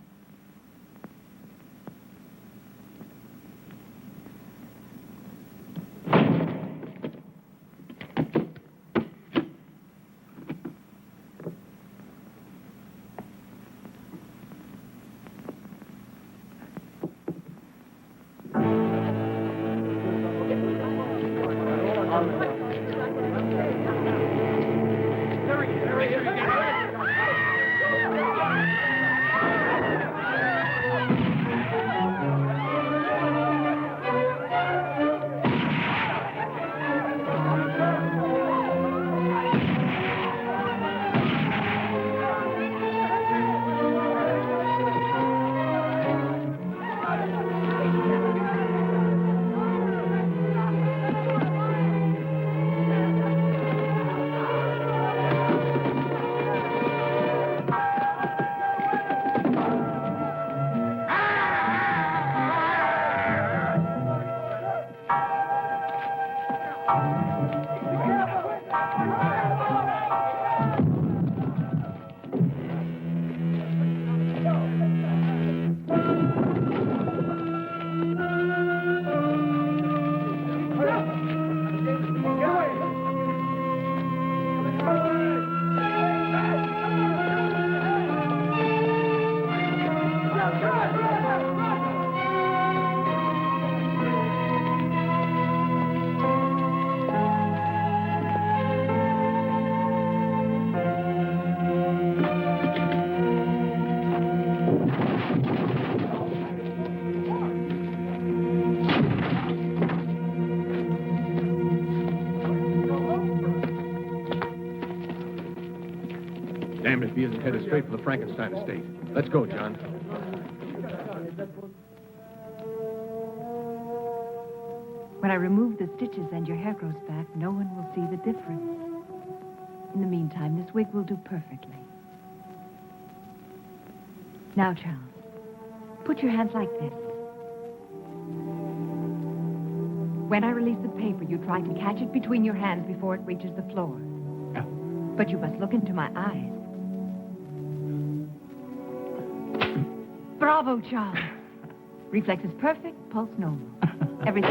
Damned if he isn't headed straight for the Frankenstein estate. Let's go, John. When I remove the stitches and your hair grows back, no one will see the difference. In the meantime, this wig will do perfectly. Now, Charles, put your hands like this. When I release the paper, you try to catch it between your hands before it reaches the floor. But you must look into my eyes. Bravo, Charles. Reflexes perfect, pulse normal. Everything.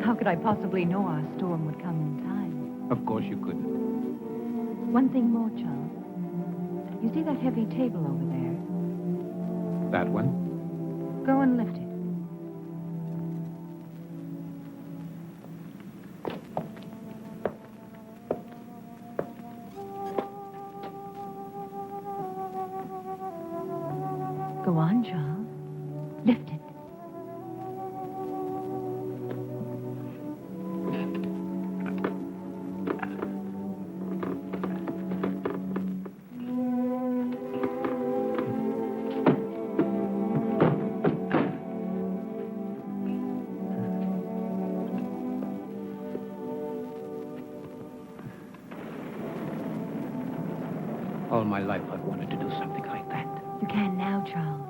How could I possibly know our storm would come in time? Of course you couldn't. One thing more, Charles. You see that heavy table over there? That one? Go and lift it. Go on, Charles. Lift it. All my life I've wanted to do something like that. You can now, Charles.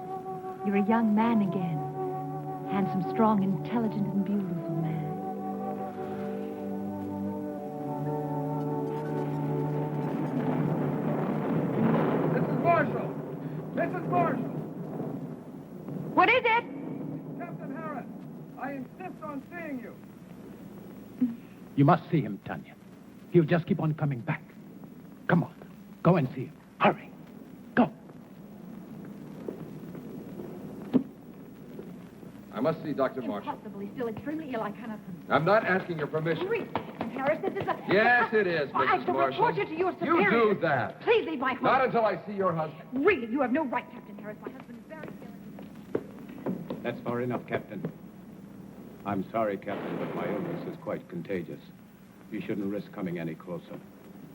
You're a young man again. Handsome, strong, intelligent, and beautiful man. Mrs. Marshall! Mrs. Marshall! What is it? Captain Harris, I insist on seeing you. You must see him, Tanya. He'll just keep on coming back. Come on. Go and see him. Hurry. Go. I must see Dr. Marshall. Impossible. He's still extremely ill. I cannot. I'm not asking your permission. Read, Harris, this is a... Yes, it is, I Mrs. shall Marshall. report you to your You superior. do that. Please leave my home. Not until I see your husband. Really, you have no right, Captain Harris. My husband is very ill. That's far enough, Captain. I'm sorry, Captain, but my illness is quite contagious. You shouldn't risk coming any closer.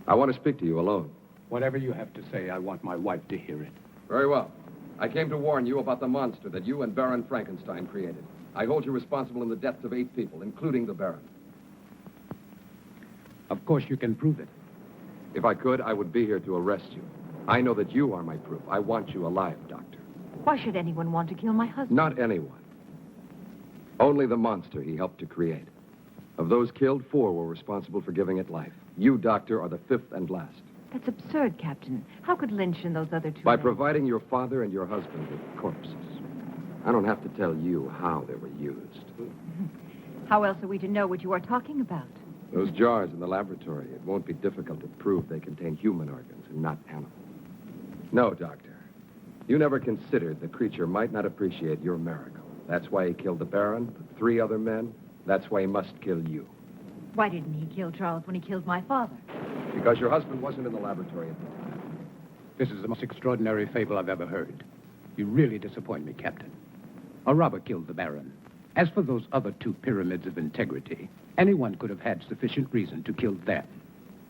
I want to speak to you alone. Whatever you have to say, I want my wife to hear it. Very well. I came to warn you about the monster that you and Baron Frankenstein created. I hold you responsible in the deaths of 8 people, including the Baron. Of course you can prove it. If I could, I would be here to arrest you. I know that you are my proof. I want you alive, Doctor. Why should anyone want to kill my husband? Not anyone. Only the monster he helped to create. Of those killed, 4 were responsible for giving it life. You, Doctor, are the 5th and last. That's absurd, Captain. How could Lynch and those other 2 By men... providing your father and your husband with corpses. I don't have to tell you how they were used. How else are we to know what you are talking about? Those jars in the laboratory, it won't be difficult to prove they contain human organs and not animal. No, Doctor. You never considered the creature might not appreciate your miracle. That's why he killed the Baron, the 3 other men. That's why he must kill you. Why didn't he kill Charles when he killed my father? Because your husband wasn't in the laboratory at the time. This is the most extraordinary fable I've ever heard. You really disappoint me, Captain. A robber killed the Baron. As for those other 2 pyramids of integrity, anyone could have had sufficient reason to kill them.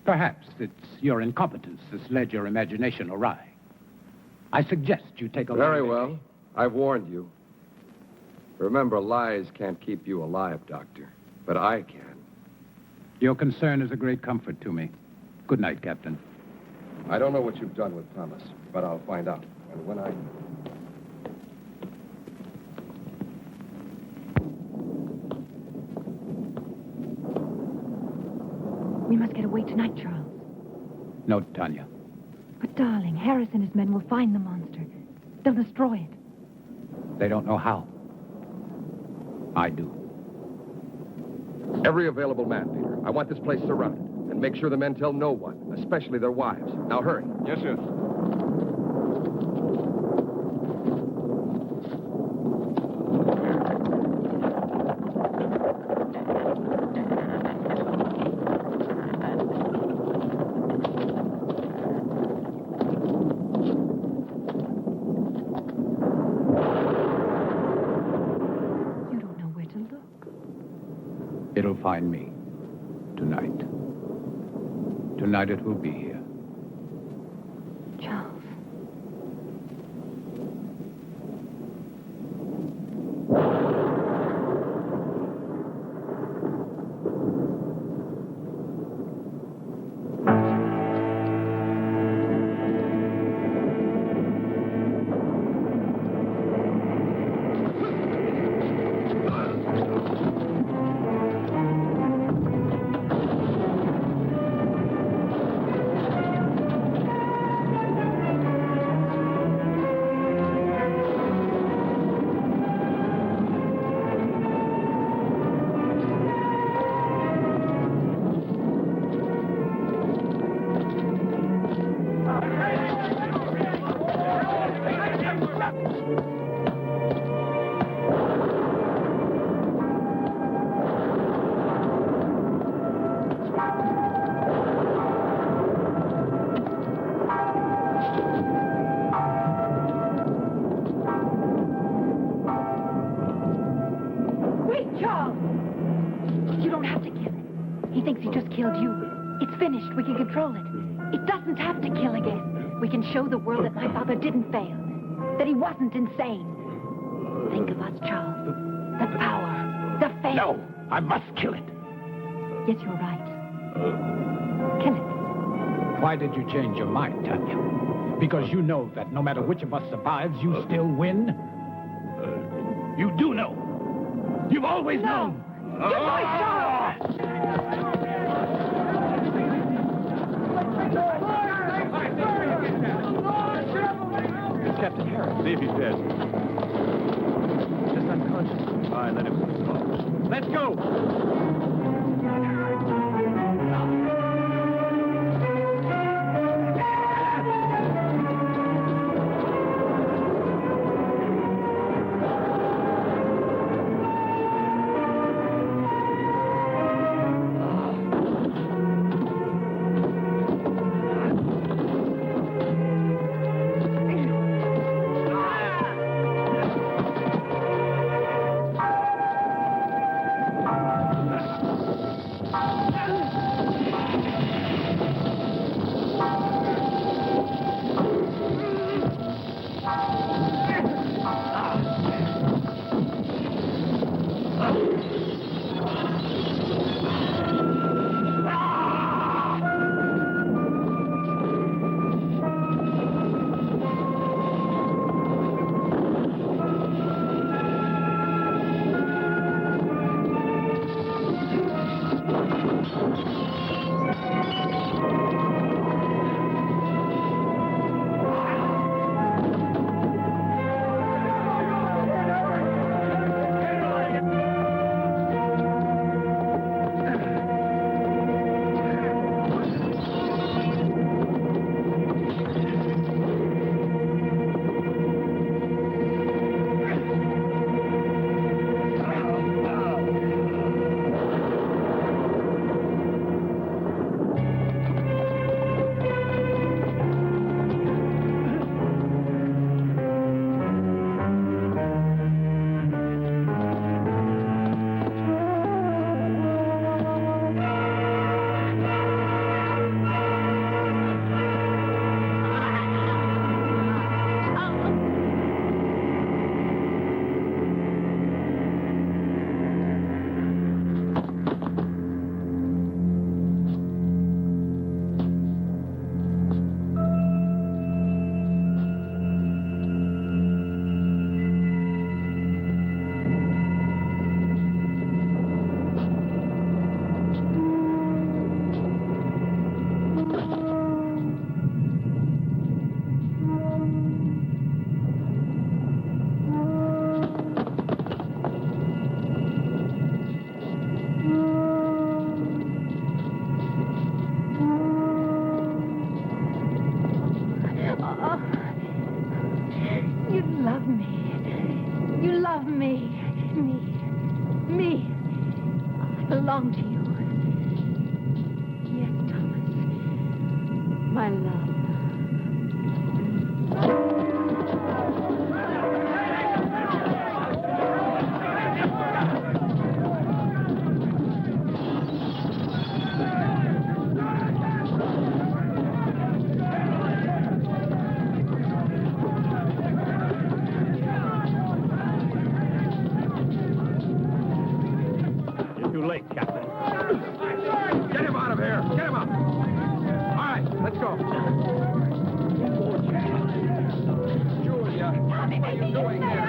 Perhaps it's your incompetence that's led your imagination awry. I suggest you take a look. Very well. I've warned you. Remember, lies can't keep you alive, Doctor. But I can. Your concern is a great comfort to me. Good night, Captain. I don't know what you've done with Thomas, but I'll find out. And when I... We must get away tonight, Charles. No, Tanya. But, darling, Harris and his men will find the monster. They'll destroy it. They don't know how. I do. Every available man, Peter. I want this place surrounded. And make sure the men tell no one, especially their wives. Now, hurry. Yes, sir. You don't know where to look. It'll find me. Tonight. Tonight it will be here. Charles. He thinks he just killed you. It's finished. We can control it. It doesn't have to kill again. We can show the world that my father didn't fail, that he wasn't insane. Think of us, Charles. The power, the fame. No, I must kill it. Yes, you're right. Kill it. Why did you change your mind, Tanya? Because you know that no matter which of us survives, you still win? You do know. You've always known. Give my Charles! It's Captain Harris. See if he's dead. Just unconscious. All right, let him go. Let's go! belong to you. Yes, Thomas. My love. Too late, Captain. Get him out of here! Get him up! All right, let's go. Julia, what are you doing here?